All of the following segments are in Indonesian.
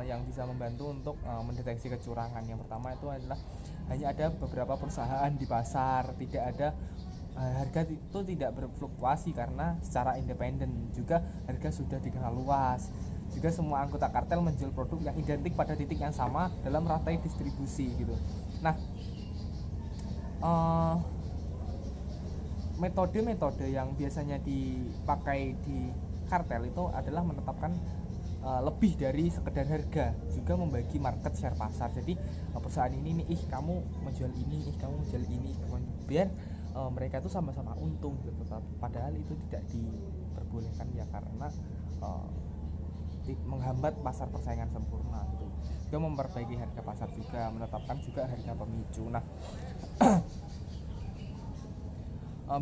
yang bisa membantu untuk mendeteksi kecurangan. Yang pertama itu adalah hanya ada beberapa perusahaan di pasar, tidak ada harga itu tidak berfluktuasi karena secara independen. Juga harga sudah dikenal luas. Juga semua anggota kartel menjual produk yang identik pada titik yang sama dalam rantai distribusi gitu. Nah, metode-metode yang biasanya dipakai di kartel itu adalah menetapkan lebih dari sekedar harga, juga membagi market share pasar. Jadi perusahaan ini nih, kamu menjual ini, kamu menjual ini, biar mereka itu sama-sama untung gitu. Padahal itu tidak diperbolehkan ya, karena menghambat pasar persaingan sempurna gitu. Juga memperbaiki harga pasar, juga menetapkan juga harga pemicu. Nah,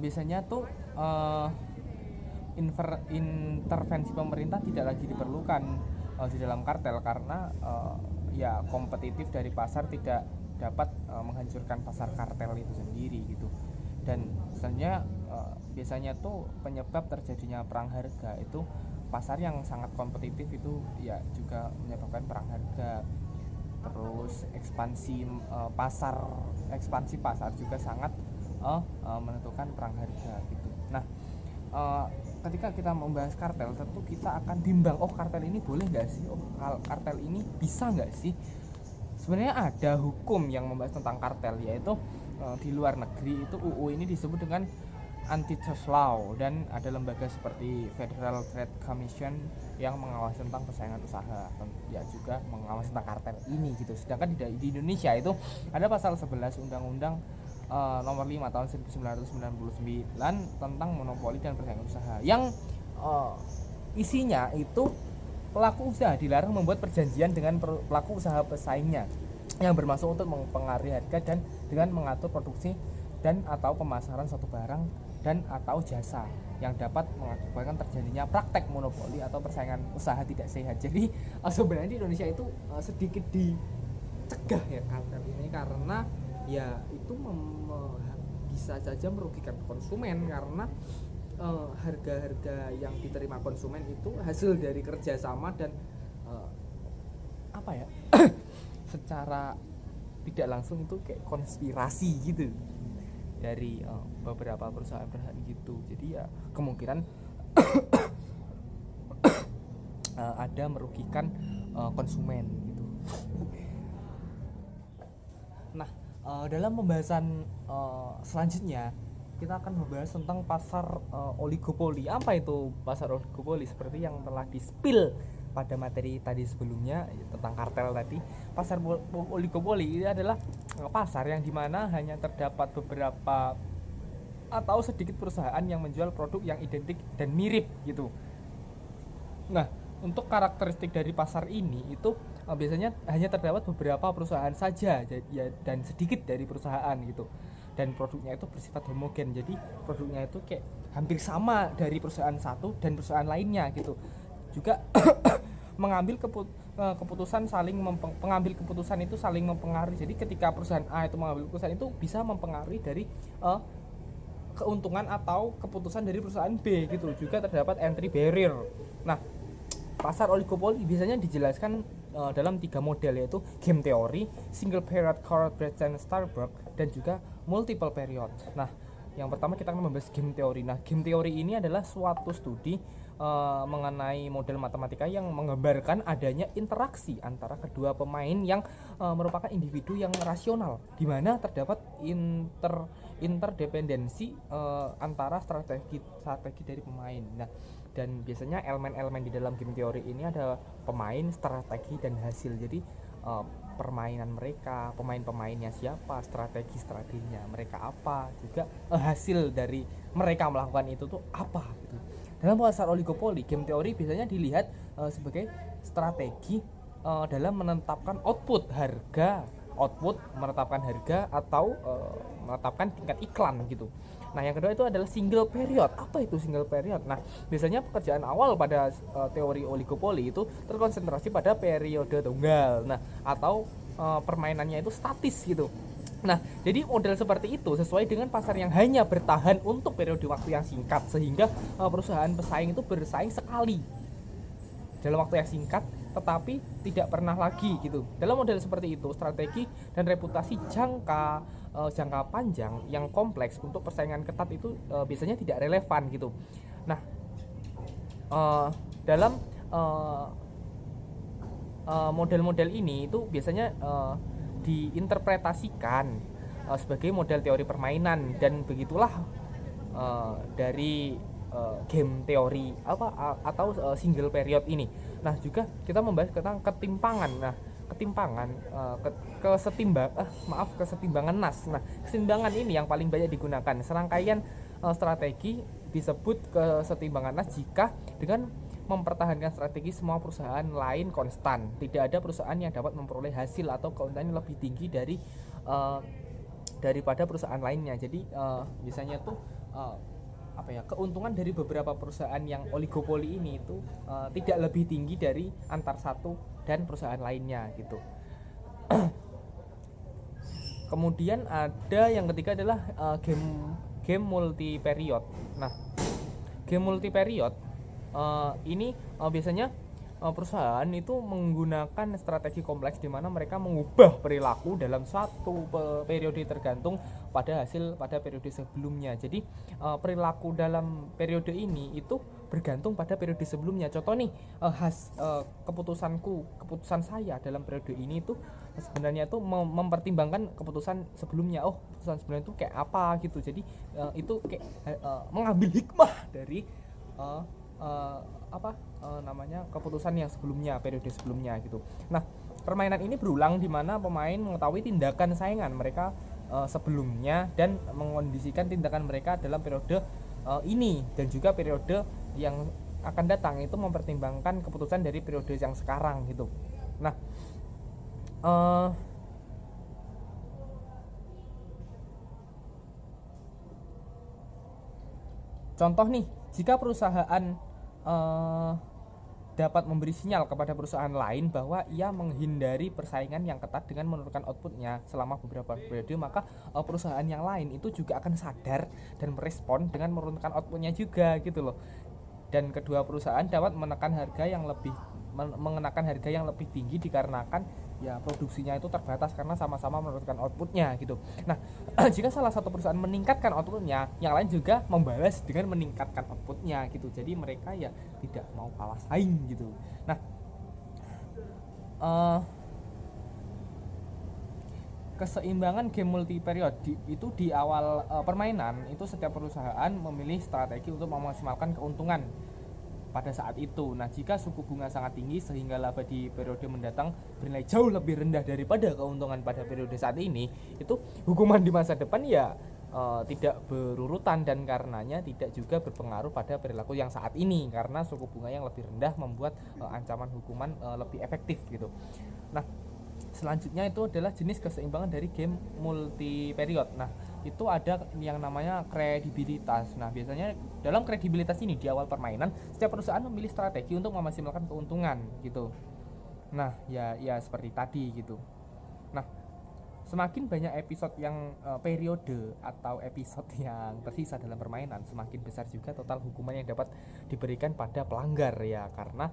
biasanya tuh intervensi pemerintah tidak lagi diperlukan di dalam kartel, karena ya kompetitif dari pasar tidak dapat menghancurkan pasar kartel itu sendiri gitu. Dan sebenarnya biasanya tuh penyebab terjadinya perang harga itu pasar yang sangat kompetitif itu ya juga menyebabkan perang harga. Terus ekspansi pasar juga sangat menentukan perang harga gitu. Nah, ketika kita membahas kartel, tentu kita akan bimbang, kartel ini boleh nggak sih, kartel ini bisa nggak sih. Sebenarnya ada hukum yang membahas tentang kartel, yaitu di luar negeri itu UU ini disebut dengan antitrust law, dan ada lembaga seperti Federal Trade Commission yang mengawasi tentang persaingan usaha, ya juga mengawasi tentang kartel ini gitu. Sedangkan di Indonesia itu ada pasal 11 Undang-Undang nomor 5 tahun 1999 tentang monopoli dan persaingan usaha, yang isinya itu pelaku usaha dilarang membuat perjanjian dengan pelaku usaha pesaingnya yang bermaksud untuk mempengaruhi harga dan dengan mengatur produksi dan atau pemasaran suatu barang dan atau jasa yang dapat mengakibatkan terjadinya praktek monopoli atau persaingan usaha tidak sehat. Jadi sebenarnya di Indonesia itu sedikit dicegah ya kartel ini, karena ya itu bisa saja merugikan konsumen, karena harga-harga yang diterima konsumen itu hasil dari kerjasama dan secara tidak langsung itu kayak konspirasi gitu dari beberapa perusahaan gitu. Jadi ya kemungkinan ada merugikan konsumen gitu. Nah, dalam pembahasan selanjutnya kita akan membahas tentang pasar oligopoli. Apa itu pasar oligopoli? Seperti yang telah di-spill pada materi tadi sebelumnya tentang kartel tadi, pasar oligopoli ini adalah pasar yang dimana hanya terdapat beberapa atau sedikit perusahaan yang menjual produk yang identik dan mirip gitu. Nah, untuk karakteristik dari pasar ini itu biasanya hanya terdapat beberapa perusahaan saja dan sedikit dari perusahaan gitu, dan produknya itu bersifat homogen. Jadi produknya itu kayak hampir sama dari perusahaan satu dan perusahaan lainnya gitu. Juga mengambil keputusan pengambil keputusan itu saling mempengaruhi. Jadi ketika perusahaan A itu mengambil keputusan itu bisa mempengaruhi dari keuntungan atau keputusan dari perusahaan B gitu. Juga terdapat entry barrier. Nah, pasar oligopoli biasanya dijelaskan dalam 3 model, yaitu game theory, single period corporate and Starbucks, dan juga multiple period. Nah, yang pertama kita akan membahas game theory. Nah, game theory ini adalah suatu studi mengenai model matematika yang menggambarkan adanya interaksi antara kedua pemain yang merupakan individu yang rasional, di mana terdapat interdependensi antara strategi dari pemain. Nah, dan biasanya elemen-elemen di dalam game teori ini ada pemain, strategi, dan hasil. Jadi permainan mereka, pemain-pemainnya siapa, strateginya mereka apa, juga hasil dari mereka melakukan itu tuh apa gitu. Dalam pasar oligopoli, game teori biasanya dilihat sebagai strategi dalam menetapkan menetapkan harga atau menetapkan tingkat iklan gitu. Nah, yang kedua itu adalah single period. Apa itu single period? Nah, biasanya pekerjaan awal pada teori oligopoli itu terkonsentrasi pada periode tunggal. Nah, atau permainannya itu statis gitu. Nah, jadi model seperti itu sesuai dengan pasar yang hanya bertahan untuk periode waktu yang singkat, sehingga perusahaan pesaing itu bersaing sekali dalam waktu yang singkat tetapi tidak pernah lagi gitu. Dalam model seperti itu, strategi dan reputasi jangka panjang yang kompleks untuk persaingan ketat itu biasanya tidak relevan gitu. Nah, dalam model-model ini itu biasanya diinterpretasikan sebagai model teori permainan, dan begitulah dari game teori atau single period ini. Nah, juga kita membahas tentang ketimpangan. Nah, kesetimbangan nas. Nah, kesetimbangan ini yang paling banyak digunakan. Serangkaian strategi disebut kesetimbangan nas jika dengan mempertahankan strategi semua perusahaan lain konstan. Tidak ada perusahaan yang dapat memperoleh hasil atau keuntungan yang lebih tinggi daripada perusahaan lainnya. Jadi biasanya tuh keuntungan dari beberapa perusahaan yang oligopoli ini itu tidak lebih tinggi dari antar satu dan perusahaan lainnya gitu. Kemudian ada yang ketiga adalah game multi period. Nah, game multi period ini biasanya perusahaan itu menggunakan strategi kompleks di mana mereka mengubah perilaku dalam satu periode tergantung pada periode sebelumnya. Jadi perilaku dalam periode ini itu bergantung pada periode sebelumnya. Contoh nih, keputusan saya dalam periode ini itu sebenarnya itu mempertimbangkan keputusan sebelumnya. Oh, keputusan sebelumnya itu kayak apa gitu. Jadi itu kayak mengambil hikmah dari keputusan yang sebelumnya, periode sebelumnya gitu. Nah, permainan ini berulang di mana pemain mengetahui tindakan saingan mereka sebelumnya dan mengondisikan tindakan mereka dalam periode ini dan juga periode yang akan datang, itu mempertimbangkan keputusan dari periode yang sekarang gitu. Nah, contoh nih, jika perusahaan dapat memberi sinyal kepada perusahaan lain bahwa ia menghindari persaingan yang ketat dengan menurunkan outputnya selama beberapa periode, maka perusahaan yang lain itu juga akan sadar dan merespon dengan menurunkan outputnya juga gitu loh. Dan kedua perusahaan dapat mengenakan harga yang lebih tinggi dikarenakan ya produksinya itu terbatas karena sama-sama menurunkan outputnya gitu. Nah, jika salah satu perusahaan meningkatkan outputnya, yang lain juga membalas dengan meningkatkan outputnya gitu. Jadi mereka ya tidak mau kalah saing gitu. Nah, keseimbangan game multi period itu di awal permainan itu setiap perusahaan memilih strategi untuk memaksimalkan keuntungan pada saat itu. Nah, jika suku bunga sangat tinggi sehingga laba di periode mendatang bernilai jauh lebih rendah daripada keuntungan pada periode saat ini, itu hukuman di masa depan ya tidak berurutan, dan karenanya tidak juga berpengaruh pada perilaku yang saat ini karena suku bunga yang lebih rendah membuat ancaman hukuman lebih efektif gitu. Nah, selanjutnya itu adalah jenis keseimbangan dari game multi period. Nah, itu ada yang namanya kredibilitas. Nah, biasanya dalam kredibilitas ini di awal permainan setiap perusahaan memilih strategi untuk memaksimalkan keuntungan gitu. Nah, ya seperti tadi gitu. Nah, semakin banyak episode yang periode atau episode yang tersisa dalam permainan, semakin besar juga total hukuman yang dapat diberikan pada pelanggar ya, karena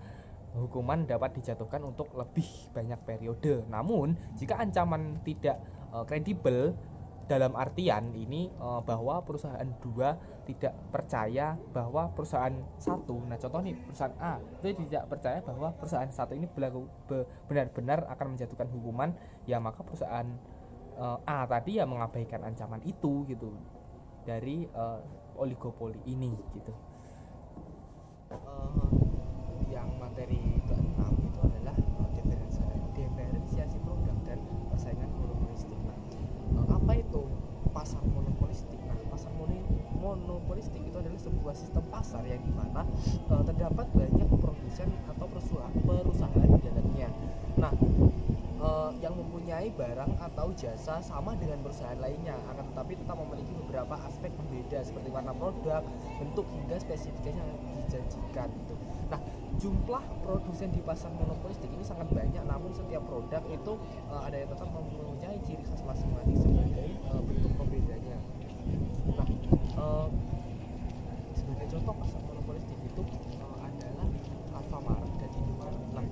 hukuman dapat dijatuhkan untuk lebih banyak periode. Namun, jika ancaman tidak kredibel, dalam artian ini bahwa perusahaan 2 tidak percaya bahwa perusahaan 1, nah contoh nih perusahaan A itu tidak percaya bahwa perusahaan 1 ini benar-benar akan menjatuhkan hukuman, ya maka perusahaan A tadi ya mengabaikan ancaman itu gitu dari oligopoli ini gitu. Yang materi ke-6 itu adalah diferensiasi produk dan persaingan monopolistik. Nah, apa itu pasar monopolistik? Nah, pasar monopolistik itu adalah sebuah sistem pasar yang dimana terdapat banyak produsen atau perusahaan di dalamnya. Nah, yang mempunyai barang atau jasa sama dengan perusahaan lainnya, akan tetapi tetap memiliki beberapa aspek berbeda seperti warna produk, bentuk hingga spesifikasi yang dijanjikan gitu. Nah, jumlah produsen di pasar monopolistik ini sangat banyak, namun setiap produk itu ada yang tetap mempunyai ciri khas masing-masing sebagai bentuk pembedanya. Nah, sebagai contoh pasar monopolistik itu adalah Alfamart dan Indomaret. Nah,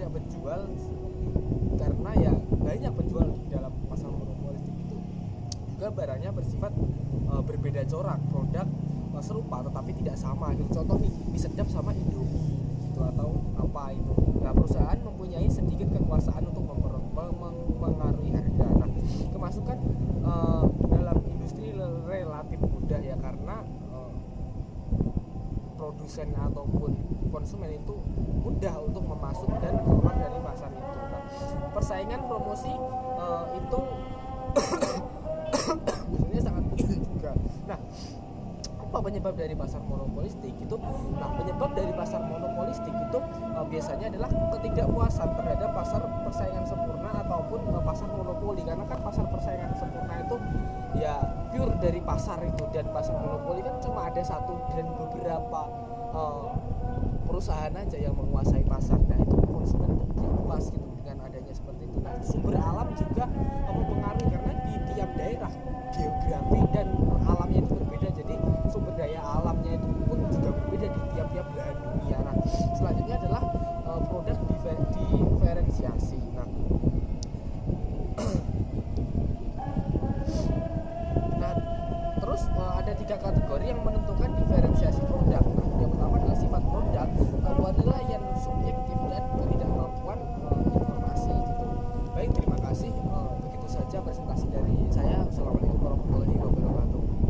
banyak penjual, karena ya banyak penjual di dalam pasar monopolistik itu juga barangnya bersifat berbeda corak, produk serupa tetapi tidak sama gitu. Contoh nih, mie sedap sama Indomie gitu, atau apa itu. Nah, perusahaan mempunyai sedikit kekuasaan untuk mempengaruhi harga. Nah, kemasukan dalam industri relatif mudah ya, karena produsen ataupun konsumen itu mudah untuk memasuk dan keluar dari pasar itu. Nah, persaingan promosi itu biasanya sangat tinggi juga. Nah, apa penyebab dari pasar monopolistik itu? Nah, penyebab dari pasar monopolistik itu biasanya adalah ketidakpuasan terhadap pasar persaingan sempurna ataupun pasar monopoli. Karena kan pasar persaingan sempurna itu ya pure dari pasar itu, dan pasar monopoli kan cuma ada satu dan beberapa perusahaan aja yang menguasai pasar. Nah, itu konsumen itu tidak puas gitu dengan adanya seperti itu. Nah, sumber alam juga mempengaruhi, karena di tiap daerah geografi dan alamnya itu berbeda, jadi sumber daya alamnya itu pun juga berbeda di tiap-tiap belahan dunia. Nah, selanjutnya adalah produk diferensiasi. Nah, nah terus ada 3 kategori yang menentukan diferensiasi produk. Nah, yang pertama adalah sifat produk, penilaian subjektif, dan ketidakmampuan informasi gitu. Baik, terima kasih. Begitu saja presentasi dari saya. Assalamualaikum warahmatullahi wabarakatuh.